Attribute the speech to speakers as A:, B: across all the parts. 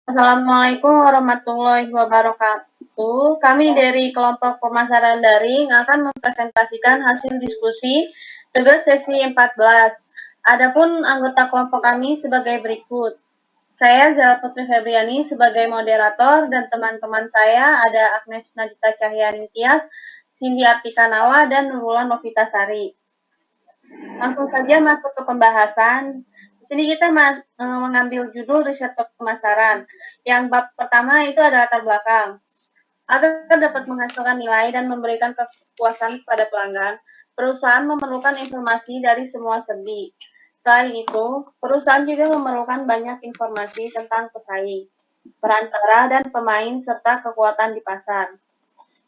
A: Assalamualaikum warahmatullahi wabarakatuh. Kami dari kelompok pemasaran daring akan mempresentasikan hasil diskusi tugas sesi 14. Adapun anggota kelompok kami sebagai berikut. Saya Zala Putri Febriani sebagai moderator dan teman-teman saya ada Agnes Nadita Cahyani Tias, Cindy Artika Nawa, dan Nurullah Novitasari. Langsung saja masuk ke pembahasan. Di sini kita mengambil judul riset pemasaran. Yang bab pertama itu ada latar belakang. Agar dapat menghasilkan nilai dan memberikan kepuasan kepada pelanggan, perusahaan memerlukan informasi dari semua segi. Selain itu, perusahaan juga memerlukan banyak informasi tentang pesaing, perantara, dan pemain, serta kekuatan di pasar.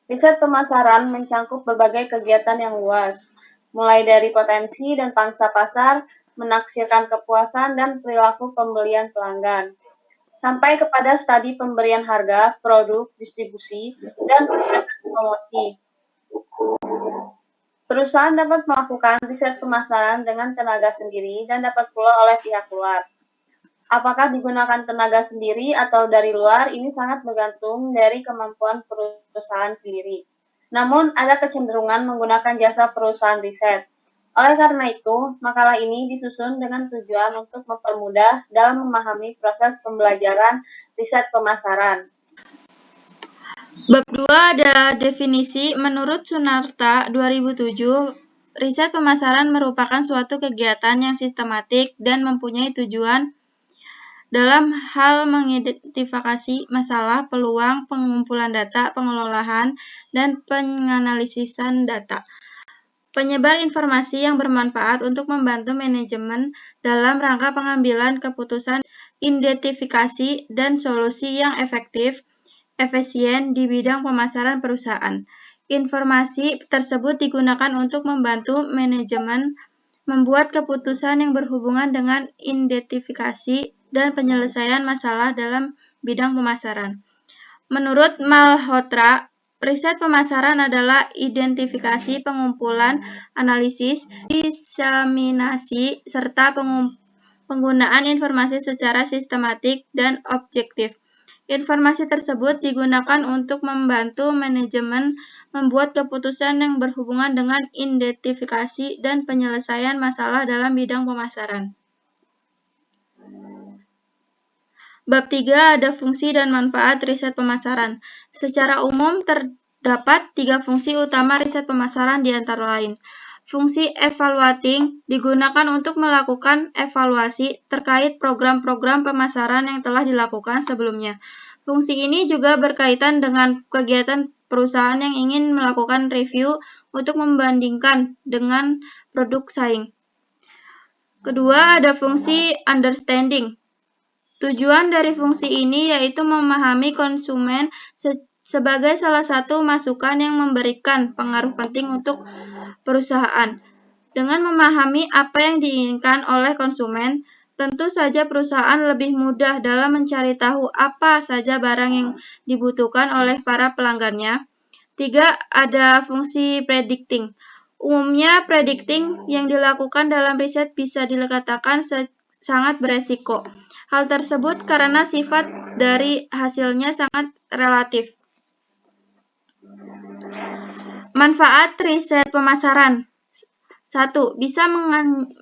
A: Riset pemasaran mencangkup berbagai kegiatan yang luas, mulai dari potensi dan pangsa pasar, menaksirkan kepuasan dan perilaku pembelian pelanggan, sampai kepada studi pemberian harga, produk, distribusi, dan promosi. Perusahaan dapat melakukan riset pemasaran dengan tenaga sendiri dan dapat pula oleh pihak luar. Apakah digunakan tenaga sendiri atau dari luar, ini sangat bergantung dari kemampuan perusahaan sendiri. Namun, ada kecenderungan menggunakan jasa perusahaan riset. Oleh karena itu, makalah ini disusun dengan tujuan untuk mempermudah dalam memahami proses pembelajaran riset pemasaran.
B: Bab 2 ada definisi. Menurut Sunarta 2007, riset pemasaran merupakan suatu kegiatan yang sistematik dan mempunyai tujuan dalam hal mengidentifikasi masalah, peluang, pengumpulan data, pengelolaan, dan penganalisisan data. Penyebar informasi yang bermanfaat untuk membantu manajemen dalam rangka pengambilan keputusan, identifikasi, dan solusi yang efisien di bidang pemasaran perusahaan. Informasi tersebut digunakan untuk membantu manajemen membuat keputusan yang berhubungan dengan identifikasi dan penyelesaian masalah dalam bidang pemasaran. Menurut Malhotra, riset pemasaran adalah identifikasi, pengumpulan, analisis, diseminasi, serta penggunaan informasi secara sistematik dan objektif. Informasi tersebut digunakan untuk membantu manajemen membuat keputusan yang berhubungan dengan identifikasi dan penyelesaian masalah dalam bidang pemasaran. Bab 3 ada fungsi dan manfaat riset pemasaran. Secara umum terdapat 3 fungsi utama riset pemasaran di antara lain. Fungsi evaluating digunakan untuk melakukan evaluasi terkait program-program pemasaran yang telah dilakukan sebelumnya. Fungsi ini juga berkaitan dengan kegiatan perusahaan yang ingin melakukan review untuk membandingkan dengan produk saing. Kedua, ada fungsi understanding. Tujuan dari fungsi ini yaitu memahami konsumen sebagai salah satu masukan yang memberikan pengaruh penting untuk perusahaan. Dengan memahami apa yang diinginkan oleh konsumen, tentu saja perusahaan lebih mudah dalam mencari tahu apa saja barang yang dibutuhkan oleh para pelanggannya. 3. Ada fungsi predicting. Umumnya, predicting yang dilakukan dalam riset bisa dikatakan sangat beresiko. Hal tersebut karena sifat dari hasilnya sangat relatif. Manfaat riset pemasaran. 1. Bisa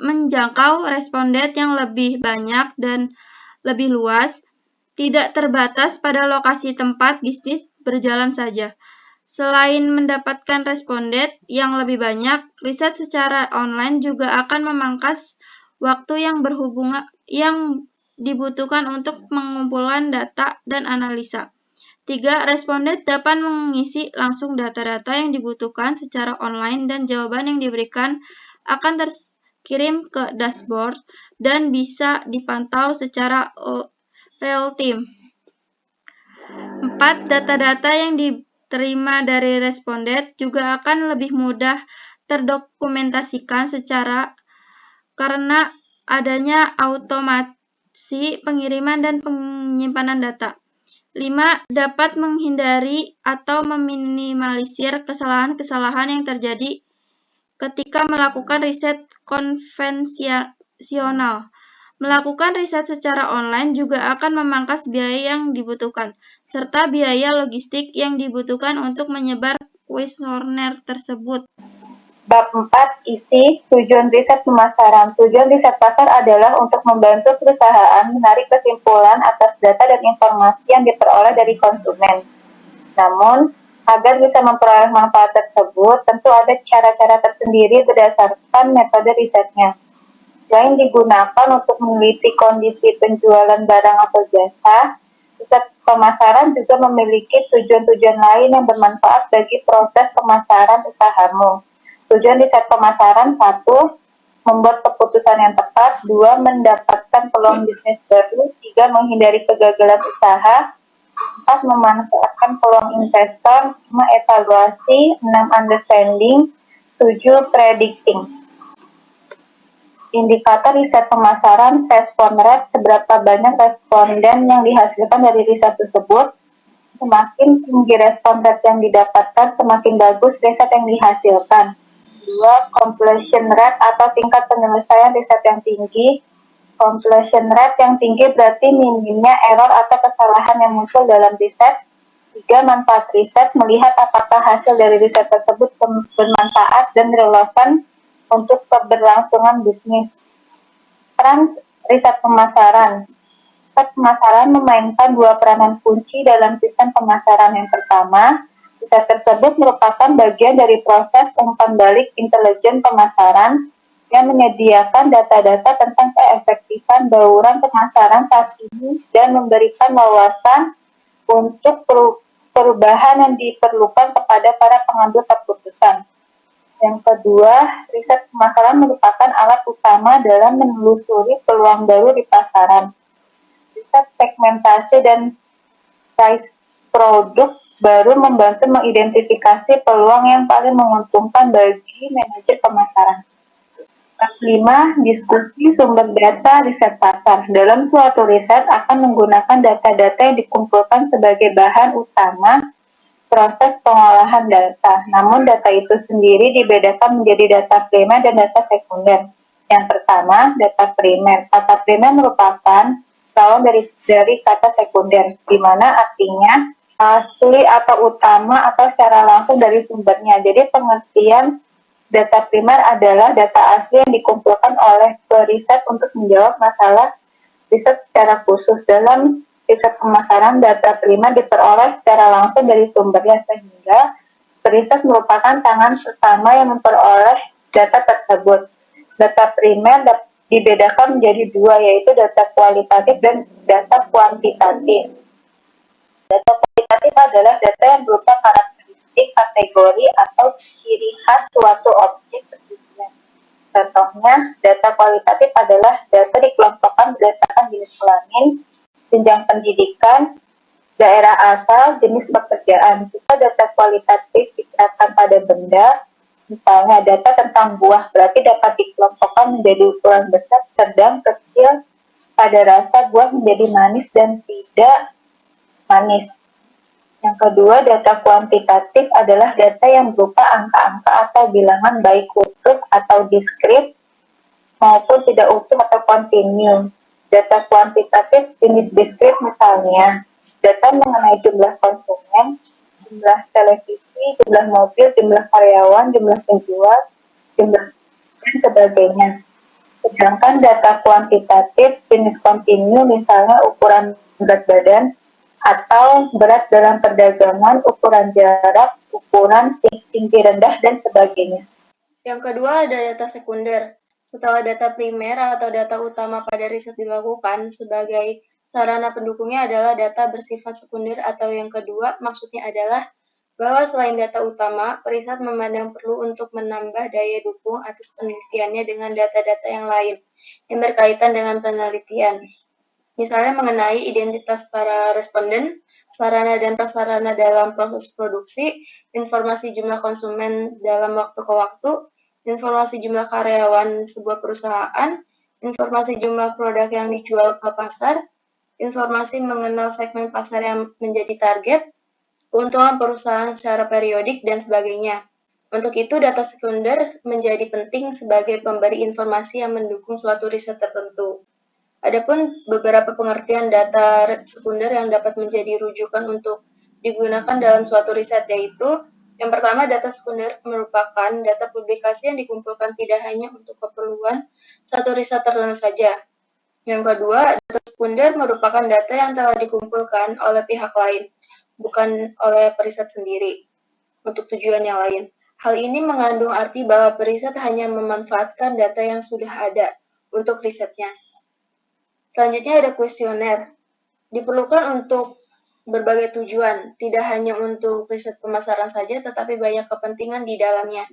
B: menjangkau responden yang lebih banyak dan lebih luas, tidak terbatas pada lokasi tempat bisnis berjalan saja. Selain mendapatkan responden yang lebih banyak, riset secara online juga akan memangkas waktu yang dibutuhkan untuk mengumpulkan data dan analisa. 3. Responden dapat mengisi langsung data-data yang dibutuhkan secara online dan jawaban yang diberikan akan terkirim ke dashboard dan bisa dipantau secara real-time. 4. Data-data yang diterima dari responden juga akan lebih mudah terdokumentasikan karena adanya automasi pengiriman dan penyimpanan data. 5. Dapat menghindari atau meminimalisir kesalahan-kesalahan yang terjadi ketika melakukan riset konvensional. Melakukan riset secara online juga akan memangkas biaya yang dibutuhkan, serta biaya logistik yang dibutuhkan untuk menyebar kuesioner tersebut.
C: Bab 4, isi tujuan riset pemasaran. Tujuan riset pasar adalah untuk membantu perusahaan menarik kesimpulan atas data dan informasi yang diperoleh dari konsumen. Namun, agar bisa memperoleh manfaat tersebut, tentu ada cara-cara tersendiri berdasarkan metode risetnya. Selain digunakan untuk meneliti kondisi penjualan barang atau jasa, riset pemasaran juga memiliki tujuan-tujuan lain yang bermanfaat bagi proses pemasaran usahamu. Tujuan riset pemasaran: 1. Membuat keputusan yang tepat. 2. Mendapatkan peluang bisnis baru. 3. Menghindari kegagalan usaha. 4. Memanfaatkan peluang investor. 5. Evaluasi. 6. Understanding. 7. Predicting. Indikator riset pemasaran, respon rate, seberapa banyak responden yang dihasilkan dari riset tersebut. Semakin tinggi respon rate yang didapatkan, semakin bagus riset yang dihasilkan. 2. Completion rate atau tingkat penyelesaian riset yang tinggi. Completion rate yang tinggi berarti minimnya error atau kesalahan yang muncul dalam riset. 3. Manfaat riset, melihat apakah hasil dari riset tersebut bermanfaat dan relevan untuk keberlangsungan bisnis. Peran riset pemasaran. Riset pemasaran memainkan dua peranan kunci dalam sistem pemasaran. Yang pertama, riset tersebut merupakan bagian dari proses umpan balik intelijen pemasaran yang menyediakan data-data tentang keefektifan bauran pemasaran saat ini dan memberikan wawasan untuk perubahan yang diperlukan kepada para pengambil keputusan. Yang kedua, riset pemasaran merupakan alat utama dalam menelusuri peluang baru di pasaran. Riset segmentasi dan size produk baru membantu mengidentifikasi peluang yang paling menguntungkan bagi manajer pemasaran. 5. Diskusi sumber data riset pasar. Dalam suatu riset akan menggunakan data-data yang dikumpulkan sebagai bahan utama proses pengolahan data. Namun data itu sendiri dibedakan menjadi data primer dan data sekunder. Yang pertama, data primer. Kata primer merupakan lawan dari kata sekunder, di mana artinya asli atau utama atau secara langsung dari sumbernya. Jadi pengertian data primer adalah data asli yang dikumpulkan oleh periset untuk menjawab masalah riset secara khusus. Dalam riset pemasaran, data primer diperoleh secara langsung dari sumbernya, sehingga periset merupakan tangan pertama yang memperoleh data tersebut. Data primer dibedakan menjadi dua, yaitu data kualitatif dan data kuantitatif. Data kualitatif adalah data yang berupa karakteristik, kategori, atau ciri khas suatu objek penelitian. Contohnya, data kualitatif adalah data dikelompokkan berdasarkan jenis kelamin, jenjang pendidikan, daerah asal, jenis pekerjaan. Jika data kualitatif diterapkan pada benda, misalnya data tentang buah, berarti dapat dikelompokkan menjadi ukuran besar, sedang, kecil. Pada rasa, buah menjadi manis dan tidak manis. Yang kedua, data kuantitatif adalah data yang berupa angka-angka atau bilangan baik utuh atau diskrit maupun tidak utuh atau kontinu. Data kuantitatif jenis diskrit misalnya data mengenai jumlah konsumen, jumlah televisi, jumlah mobil, jumlah karyawan, jumlah penjual, jumlah dan sebagainya. Sedangkan data kuantitatif jenis kontinu misalnya ukuran berat badan atau berat dalam perdagangan, ukuran jarak, ukuran tinggi rendah, dan sebagainya.
A: Yang kedua ada data sekunder. Setelah data primer atau data utama pada riset dilakukan, sebagai sarana pendukungnya adalah data bersifat sekunder, atau yang kedua maksudnya adalah bahwa selain data utama, periset memandang perlu untuk menambah daya dukung atas penelitiannya dengan data-data yang lain yang berkaitan dengan penelitian. Misalnya mengenai identitas para responden, sarana dan prasarana dalam proses produksi, informasi jumlah konsumen dalam waktu ke waktu, informasi jumlah karyawan sebuah perusahaan, informasi jumlah produk yang dijual ke pasar, informasi mengenal segmen pasar yang menjadi target, keuntungan perusahaan secara periodik, dan sebagainya. Untuk itu, data sekunder menjadi penting sebagai pemberi informasi yang mendukung suatu riset tertentu.
B: Adapun beberapa pengertian data sekunder yang dapat menjadi rujukan untuk digunakan dalam suatu riset, yaitu yang pertama, data sekunder merupakan data publikasi yang dikumpulkan tidak hanya untuk keperluan satu riset tertentu saja. Yang kedua, data sekunder merupakan data yang telah dikumpulkan oleh pihak lain, bukan oleh periset sendiri, untuk tujuan yang lain. Hal ini mengandung arti bahwa periset hanya memanfaatkan data yang sudah ada untuk risetnya. Selanjutnya ada kuesioner. Diperlukan untuk berbagai tujuan, tidak hanya untuk riset pemasaran saja, tetapi banyak kepentingan di dalamnya.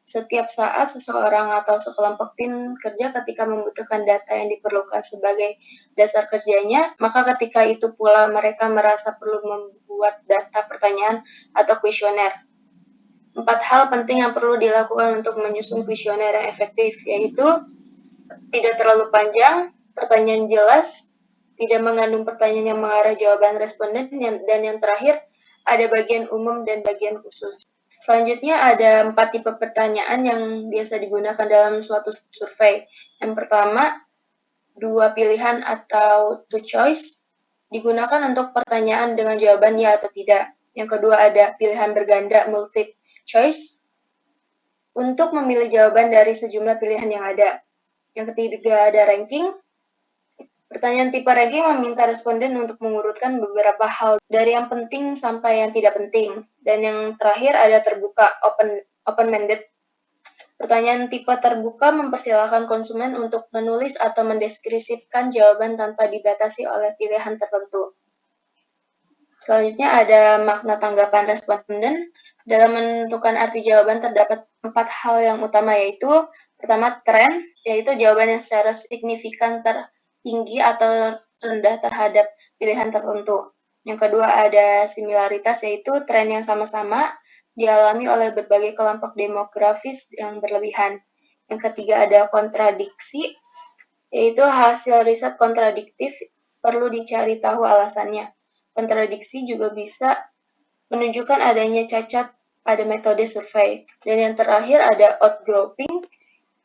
B: Setiap saat seseorang atau sekelompok tim kerja ketika membutuhkan data yang diperlukan sebagai dasar kerjanya, maka ketika itu pula mereka merasa perlu membuat data pertanyaan atau kuesioner. 4 hal penting yang perlu dilakukan untuk menyusun kuesioner yang efektif, yaitu tidak terlalu panjang, pertanyaan jelas, tidak mengandung pertanyaan yang mengarah jawaban responden, dan yang terakhir, ada bagian umum dan bagian khusus. Selanjutnya ada 4 tipe pertanyaan yang biasa digunakan dalam suatu survei. Yang pertama, 2 pilihan atau two choice digunakan untuk pertanyaan dengan jawaban ya atau tidak. Yang kedua ada pilihan berganda multiple choice untuk memilih jawaban dari sejumlah pilihan yang ada. Yang ketiga ada ranking. Pertanyaan tipe ranking meminta responden untuk mengurutkan beberapa hal dari yang penting sampai yang tidak penting. Dan yang terakhir ada terbuka, open-ended. Pertanyaan tipe terbuka mempersilahkan konsumen untuk menulis atau mendeskripsikan jawaban tanpa dibatasi oleh pilihan tertentu. Selanjutnya ada makna tanggapan responden. Dalam menentukan arti jawaban terdapat 4 hal yang utama, yaitu pertama tren, yaitu jawaban yang secara signifikan tinggi atau rendah terhadap pilihan tertentu. Yang kedua ada similaritas, yaitu tren yang sama-sama dialami oleh berbagai kelompok demografis yang berlebihan. Yang ketiga ada kontradiksi, yaitu hasil riset kontradiktif perlu dicari tahu alasannya. Kontradiksi juga bisa menunjukkan adanya cacat pada metode survei. Dan yang terakhir ada outgrouping,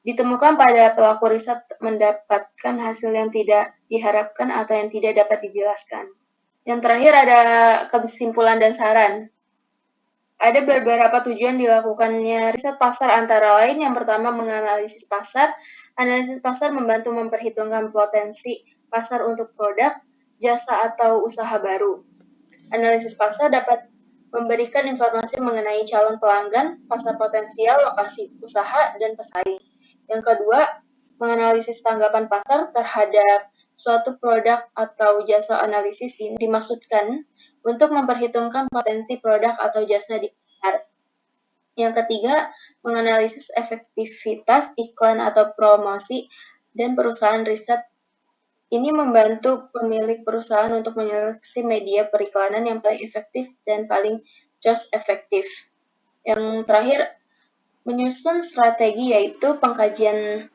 B: ditemukan pada pelaku riset mendapatkan hasil yang tidak diharapkan atau yang tidak dapat dijelaskan. Yang terakhir ada kesimpulan dan saran. Ada beberapa tujuan dilakukannya riset pasar, antara lain yang pertama menganalisis pasar. Analisis pasar membantu memperhitungkan potensi pasar untuk produk, jasa, atau usaha baru. Analisis pasar dapat memberikan informasi mengenai calon pelanggan, pasar potensial, lokasi usaha, dan pesaing. Yang kedua, menganalisis tanggapan pasar terhadap suatu produk atau jasa. Analisis ini dimaksudkan untuk memperhitungkan potensi produk atau jasa di pasar. Yang ketiga, menganalisis efektivitas iklan atau promosi dan perusahaan riset. Ini membantu pemilik perusahaan untuk menyeleksi media periklanan yang paling efektif dan paling cost efektif. Yang terakhir, menyusun strategi, yaitu pengkajian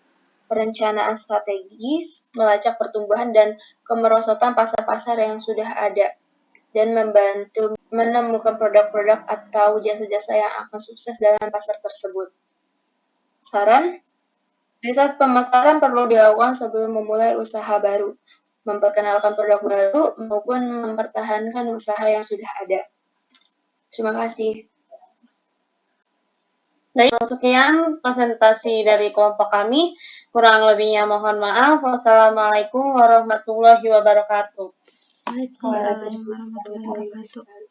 B: perencanaan strategis, melacak pertumbuhan dan kemerosotan pasar-pasar yang sudah ada, dan membantu menemukan produk-produk atau jasa-jasa yang akan sukses dalam pasar tersebut. Saran, riset pemasaran perlu dilakukan sebelum memulai usaha baru, memperkenalkan produk baru, maupun mempertahankan usaha yang sudah ada. Terima kasih.
A: Baik, sekian presentasi dari kelompok kami. Kurang lebihnya mohon maaf. Wassalamualaikum warahmatullahi wabarakatuh.
B: Waalaikumsalam warahmatullahi wabarakatuh.